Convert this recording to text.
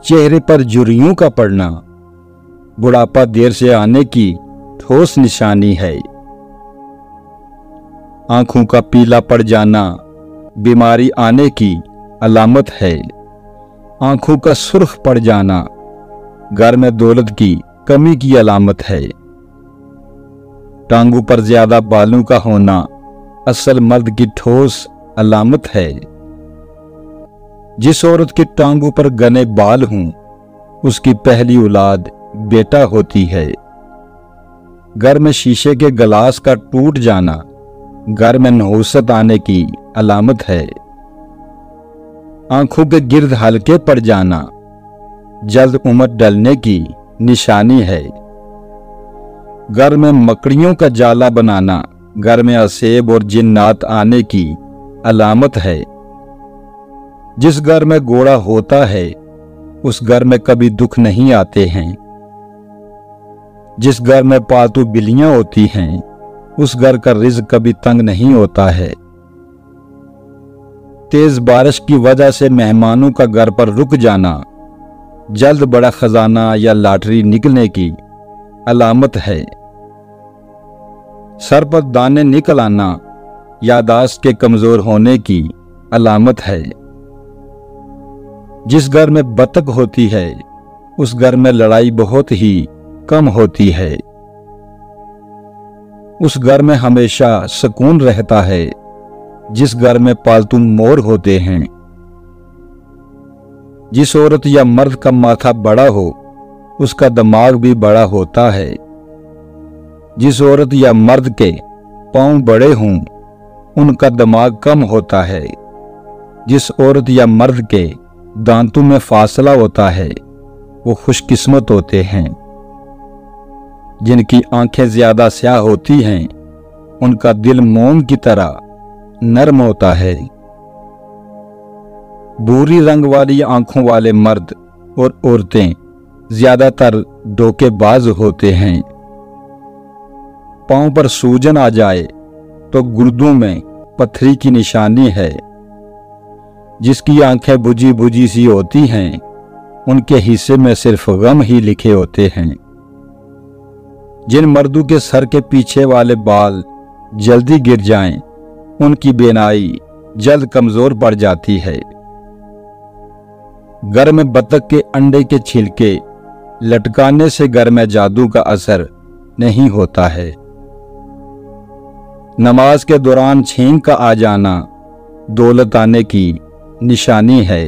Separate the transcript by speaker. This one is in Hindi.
Speaker 1: चेहरे पर झुर्रियों का पड़ना बुढ़ापा देर से आने की ठोस निशानी है। आंखों का पीला पड़ जाना बीमारी आने की अलामत है। आंखों का सुर्ख पड़ जाना घर में दौलत की कमी की अलामत है। टांगों पर ज्यादा बालों का होना असल मर्द की ठोस अलामत है। जिस औरत की टांगों पर घने बाल हों उसकी पहली औलाद बेटा होती है। घर में शीशे के गिलास का टूट जाना घर में नहुसत आने की अलामत है। आंखों के गिर्द हल्के पड़ जाना जल्द उम्र डलने की निशानी है। घर में मकड़ियों का जाला बनाना घर में असेब और जिन्नात आने की अलामत है। जिस घर में घोड़ा होता है उस घर में कभी दुख नहीं आते हैं। जिस घर में पालतू बिल्लियां होती हैं उस घर का रिज़्क कभी तंग नहीं होता है। तेज बारिश की वजह से मेहमानों का घर पर रुक जाना जल्द बड़ा खजाना या लॉटरी निकलने की अलामत है। सर पर दाने निकल आना यादाश्त के कमजोर होने की अलामत है। जिस घर में बतख होती है उस घर में लड़ाई बहुत ही कम होती है। उस घर में हमेशा सुकून रहता है जिस घर में पालतू मोर होते हैं। जिस औरत या मर्द का माथा बड़ा हो उसका दिमाग भी बड़ा होता है। जिस औरत या मर्द के पांव बड़े हों उनका दिमाग कम होता है। जिस औरत या मर्द के दांतों में फासला होता है वो खुशकिस्मत होते हैं। जिनकी आंखें ज्यादा स्याह होती हैं उनका दिल मोम की तरह नरम होता है। भूरी रंग वाली आंखों वाले मर्द और औरतें ज्यादातर धोखेबाज होते हैं। पांव पर सूजन आ जाए तो गुर्दों में पथरी की निशानी है। जिसकी आंखें बुझी बुझी सी होती हैं उनके हिस्से में सिर्फ गम ही लिखे होते हैं। जिन मर्दों के सर के पीछे वाले बाल जल्दी गिर जाएं उनकी बेनाई जल्द कमजोर पड़ जाती है। घर में बतख के अंडे के छिलके लटकाने से घर में जादू का असर नहीं होता है। नमाज के दौरान छींक का आ जाना दौलत आने की निशानी है।